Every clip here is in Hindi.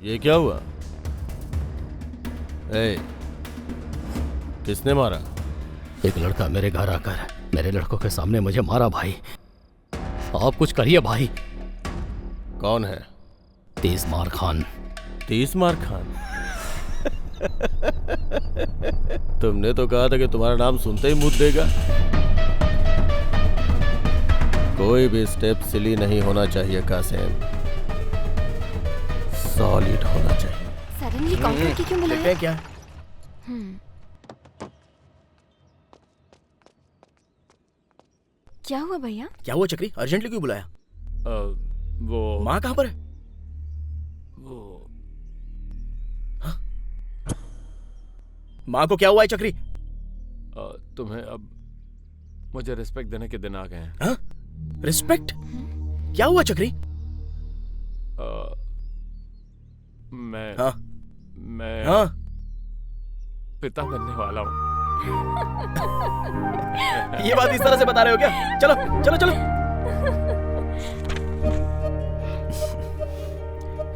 ये क्या हुआ? किसने मारा? एक लड़का मेरे घर आकर मेरे लड़कों के सामने मुझे मारा भाई। आप कुछ करिए भाई। कौन है? तीसमार खान। तीसमार खान? तुमने तो कहा था कि तुम्हारा नाम सुनते ही मुंह देगा। कोई भी स्टेप सिली नहीं होना चाहिए कासिम, सॉलिड होना चाहिए। सडनली कॉल करके क्यों बुलाया? क्या? क्या हुआ भैया? क्या हुआ चक्री? अर्जेंटली क्यों बुलाया? वो माँ कहाँ पर है? वो माँ को क्या हुआ है चक्री? तुम्हें अब मुझे रिस्पेक्ट देने के दिन आ गए हैं। हाँ? रिस्पेक्ट? क्या हुआ चक्री? मैं हाँ? मैं हाँ? पिता बनने वाला हूँ। ये बात इस तरह से बता रहे हो क्या? चलो चलो चलो।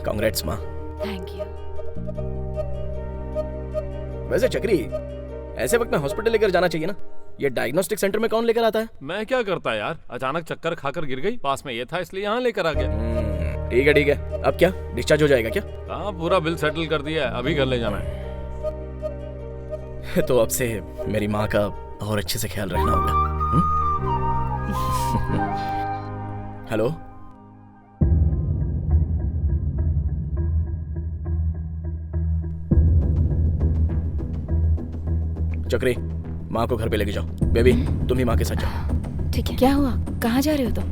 कांग्रेट्स माँ। Thank you. वैसे चक्री, ऐसे वक्त में हॉस्पिटल लेकर जाना चाहिए ना? ये डायग्नोस्टिक सेंटर में कौन लेकर आता है? मैं क्या करता यार, अचानक चक्कर खाकर गिर गई, पास में ये था इसलिए यहाँ लेकर आ गया। ठीक है ठीक है। अब क्या डिस्चार्ज हो जाएगा क्या? हाँ, पूरा बिल सेटल कर दिया है, अभी घर ले जाना है। तो अब से मेरी माँ का और अच्छे से ख्याल रखना होगा। हेलो, चक्री, माँ को घर पे लेके जाओ। बेबी, तुम ही माँ के साथ जाओ। ठीक है। क्या हुआ? कहाँ जा रहे हो तुम?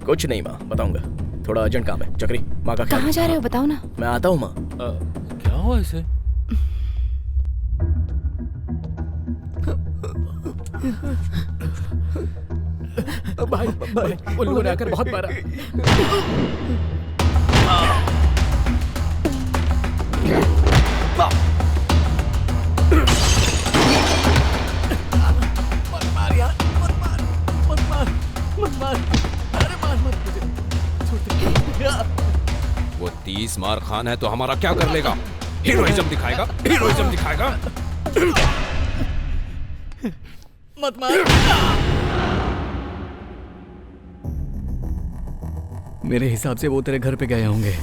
कुछ नहीं माँ, बताऊंगा। थोड़ा अर्जेंट काम है। चक्री, माँ का ख्याल। कहाँ जा रहे हो बताओ ना। मैं आता हूँ माँ। क्या हुआ इसे? भाई उल्लू ने आकर बहुत मारा। वो तीसमार खान है तो हमारा क्या कर लेगा? हीरोइज्म दिखाएगा, हीरोइज्म दिखाएगा। मत मार। मेरे हिसाब से वो तेरे घर पे गए होंगे।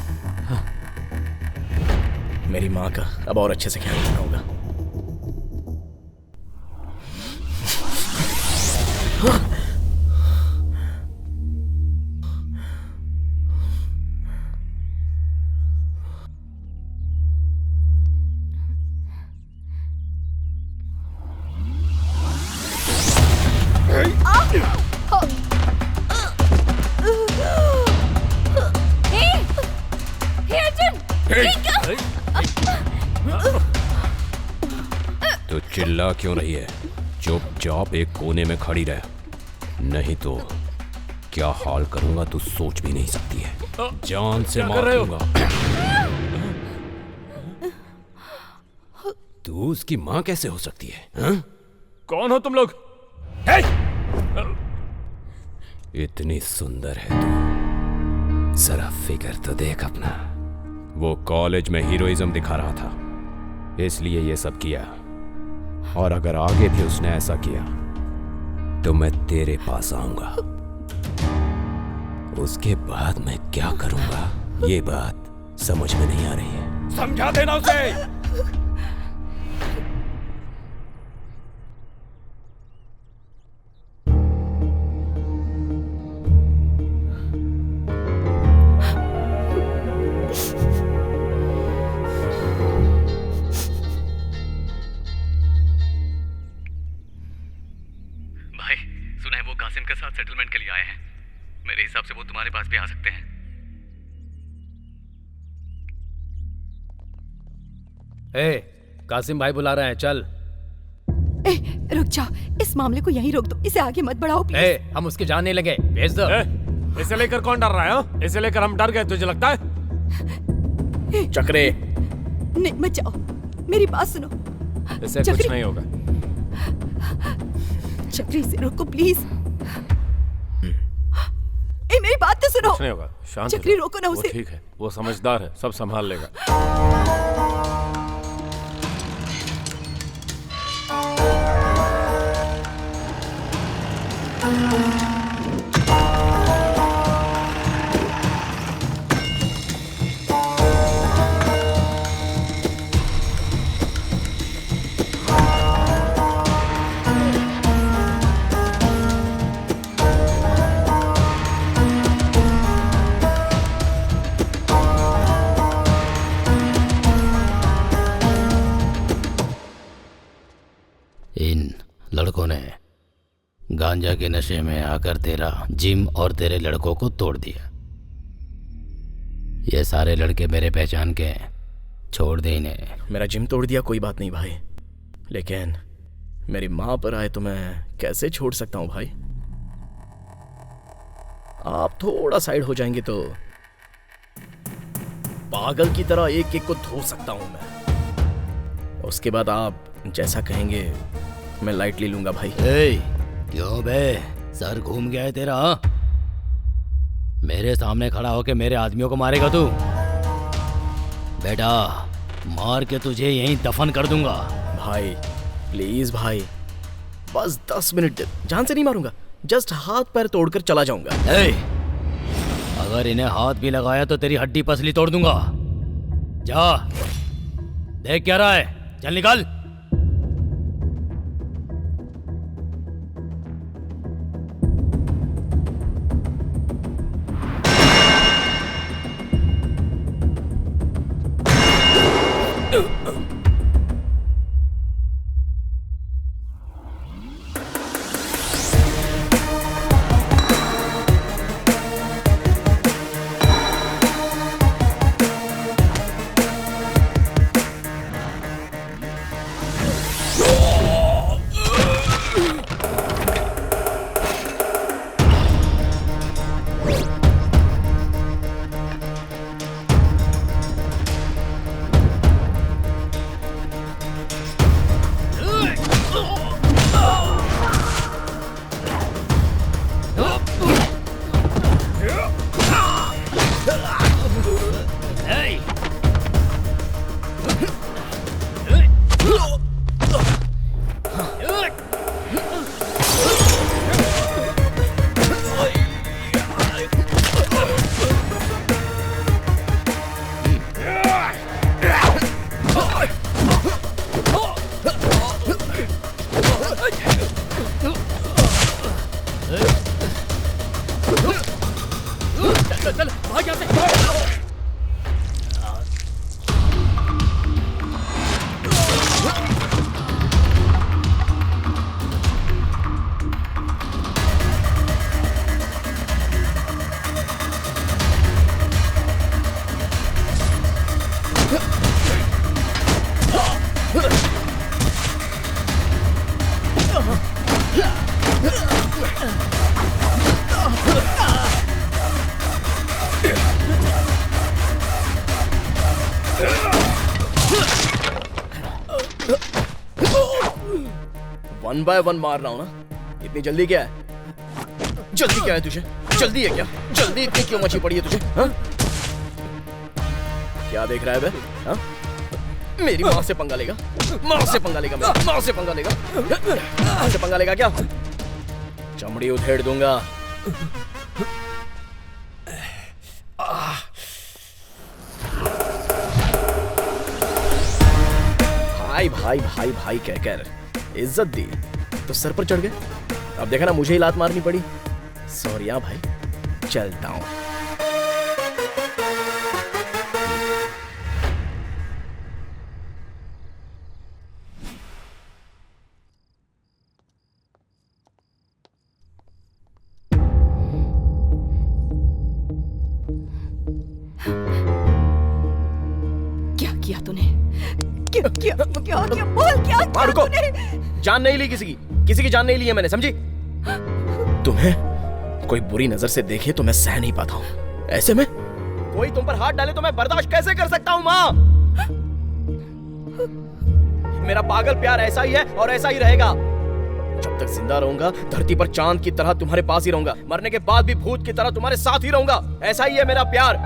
मेरी माँ का अब और अच्छे से ख्याल रखना होगा। तो चिल्ला क्यों रही है? चुपचाप एक कोने में खड़ी रह, नहीं तो क्या हाल करूंगा तू सोच भी नहीं सकती है। जान से मार दूंगा। तू उसकी माँ कैसे हो सकती है? हा? कौन हो तुम लोग? इतनी सुंदर है तू, जरा फिगर तो देख अपना। वो कॉलेज में हीरोइज्म दिखा रहा था, इसलिए ये सब किया। और अगर आगे भी उसने ऐसा किया तो मैं तेरे पास आऊंगा। उसके बाद मैं क्या करूंगा ये बात समझ में नहीं आ रही है। समझा देना उसे। सुना है वो कासिम के साथ सेटलमेंट के लिए आए हैं। मेरे हिसाब से वो तुम्हारे पास भी आ सकते हैं। कासिम भाई बुला रहे हैं, चल। रुक जाओ, इस मामले को यहीं रोक दो, इसे आगे मत बढ़ाओ प्लीज। हम उसके जान नहीं लगे, भेज दो। इसे लेकर कौन डर रहा है? इसे लेकर हम डर गए, तुझे लगता है? चक्रे, नहीं मत जाओ, मेरी बात सुनो। इससे कुछ नहीं होगा। चक्री से रोको प्लीज। मेरी बात तो सुनो। कुछ नहीं होगा। शांत चक्री हो जाओ। रोको ना वो उसे। ठीक है, वो समझदार है, सब संभाल लेगा। इन लड़कों ने गांजा के नशे में आकर तेरा जिम और तेरे लड़कों को तोड़ दिया। ये सारे लड़के मेरे पहचान के हैं, छोड़ दे इन्हें। मेरा जिम तोड़ दिया कोई बात नहीं भाई, लेकिन मेरी माँ पर आए तो मैं कैसे छोड़ सकता हूँ भाई। आप थोड़ा साइड हो जाएंगे तो पागल की तरह एक एक को धो सकता हूं मैं। उसके बाद आप जैसा कहेंगे मैं लाइटली लूंगा भाई। ए, क्यों बे, सर घूम गया है तेरा? हाँ? मेरे सामने खड़ा होके मेरे आदमियों को मारेगा तू? बेटा, मार के तुझे यहीं दफन कर दूंगा। भाई प्लीज भाई, बस 10 मिनट दे, जान से नहीं मारूंगा, जस्ट हाथ पैर तोड़कर चला जाऊंगा। ए, अगर इन्हें हाथ भी लगाया तो तेरी हड्डी पसली तोड़ दूंगा। जा, देख क्या रहा है, चल निकल। वन बाय वन मार रहा हूं ना, इतनी जल्दी क्या है? जल्दी क्या है तुझे? जल्दी है क्या? जल्दी इतनी क्यों मची पड़ी है तुझे? हाँ? क्या देख रहा है बे? हाँ? मेरी माँ से पंगा लेगा? माँ से पंगा लेगा? माँ से पंगा लेगा? माँ से पंगा लेगा क्या? चमड़ी उधेड़ दूंगा। भाई भाई भाई भाई कहकर इज्जत दी तो सर पर चढ़ गए। अब देखा ना, मुझे ही लात मारनी पड़ी। सॉरी यार भाई, चलता हूं। क्या किया तूने? क्या क्या क्या क्या बोल, क्या किया रुको, तूने? जान नहीं ली किसी की जान नहीं ली है मैंने, समझी? तुम्हें कोई बुरी नजर से देखे तो मैं सह नहीं पाता हूं। ऐसे में कोई तुम पर हाथ डाले तो मैं बर्दाश्त कैसे कर सकता हूं माँ? मेरा पागल प्यार ऐसा ही है और ऐसा ही रहेगा। जब तक जिंदा रहूंगा धरती पर चांद की तरह तुम्हारे पास ही रहूंगा, मरने के बाद भी भूत की तरह तुम्हारे साथ ही रहूंगा। ऐसा ही है मेरा प्यार।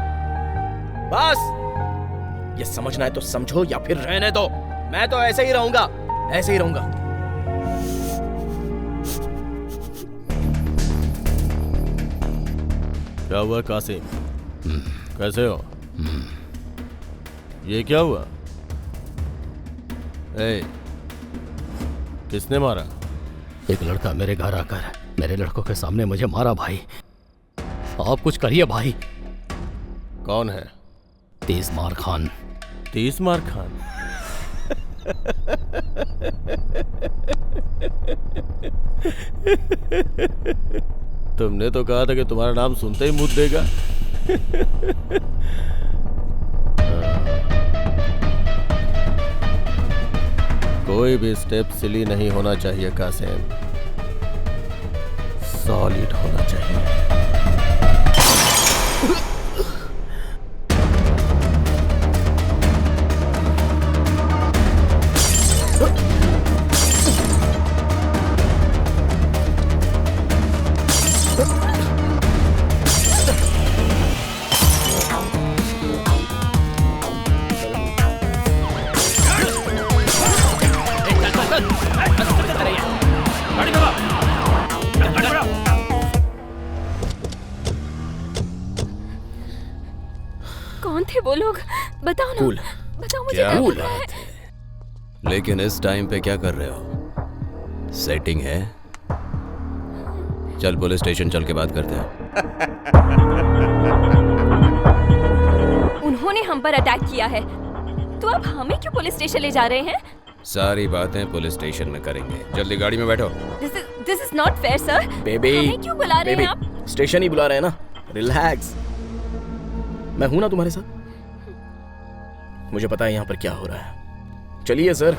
बस ये समझना है तो समझो या फिर रहने दो। मैं तो ऐसे ही रहूंगा, ऐसे ही रहूंगा। क्या हुआ कासिम? कैसे हो? ये क्या हुआ? ए, किसने मारा? एक लड़का मेरे घर आकर मेरे लड़कों के सामने मुझे मारा भाई। आप कुछ करिए भाई। कौन है? 30 मार खान। 30 मार खान? तुमने तो कहा था कि तुम्हारा नाम सुनते ही मुंह देगा। कोई भी स्टेप सिली नहीं होना चाहिए कासिम, सॉलिड होना चाहिए। कौन थे वो लोग? बताओ ना। कूल। बताओ मुझे क्या क्या कूल लग रहा है? लेकिन इस टाइम पे क्या कर रहे हो? सेटिंग है? चल पुलिस स्टेशन चल के बात करते हैं। उन्होंने हम पर अटैक किया है, तो अब हमें क्यों पुलिस स्टेशन ले जा रहे हैं? सारी बातें पुलिस स्टेशन में करेंगे। जल्दी गाड़ी में बैठो। This is not fair sir. Baby, हमें क्यों बुला रहे हैं आप? स्टेशन ही बुला रहे हैं ना। रिलैक्स, मैं हूं ना तुम्हारे साथ। मुझे पता है यहां पर क्या हो रहा है। चलिए सर।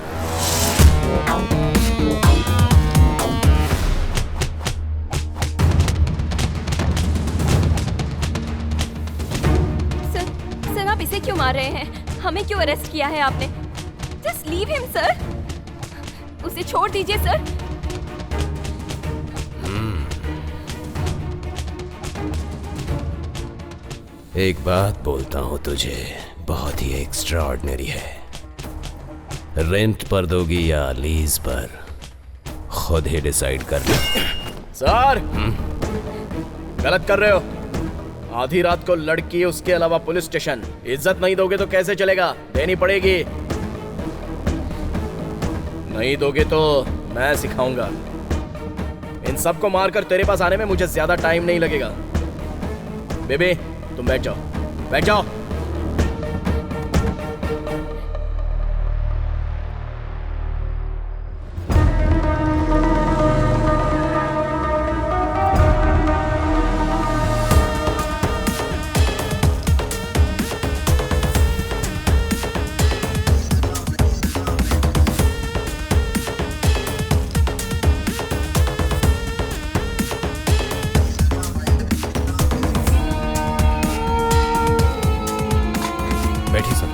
सर आप इसे क्यों मार रहे हैं? हमें क्यों अरेस्ट किया है आपने? Just leave him sir. उसे छोड़ दीजिए सर। एक बात बोलता हूं तुझे, बहुत ही एक्स्ट्राऑर्डिनरी है। रेंट पर दोगी या लीज पर, खुद ही डिसाइड कर लो। सर गलत कर रहे हो। आधी रात को लड़की, उसके अलावा पुलिस स्टेशन। इज्जत नहीं दोगे तो कैसे चलेगा? देनी पड़ेगी। नहीं दोगे तो मैं सिखाऊंगा। इन सबको मारकर तेरे पास आने में मुझे ज्यादा टाइम नहीं लगेगा। बेबी तुम बैठ जाओ, बैठ जाओ। बैठिए सर।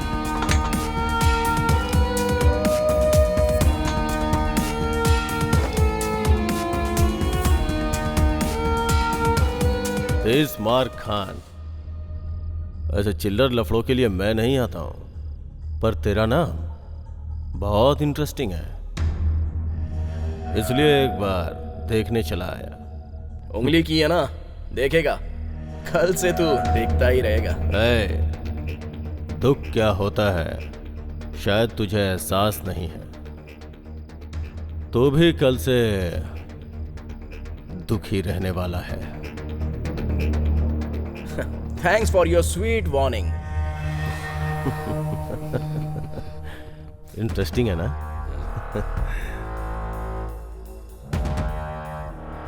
तेज मार खान। ऐसे चिल्लर लफड़ों के लिए मैं नहीं आता हूं, पर तेरा नाम बहुत इंटरेस्टिंग है, इसलिए एक बार देखने चला आया। उंगली की है ना, देखेगा। कल से तू देखता ही रहेगा। दुख क्या होता है शायद तुझे एहसास नहीं है। तो भी कल से दुखी रहने वाला है। Thanks for your sweet warning. Interesting है ना?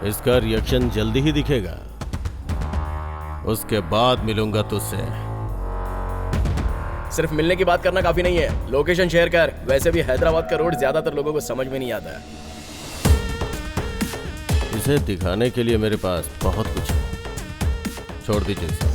इसका रिएक्शन जल्दी ही दिखेगा। उसके बाद मिलूंगा तुझसे। सिर्फ मिलने की बात करना काफी नहीं है, लोकेशन शेयर कर। वैसे भी हैदराबाद का रोड ज्यादातर लोगों को समझ में नहीं आता है। इसे दिखाने के लिए मेरे पास बहुत कुछ है। छोड़ दीजिए इसे।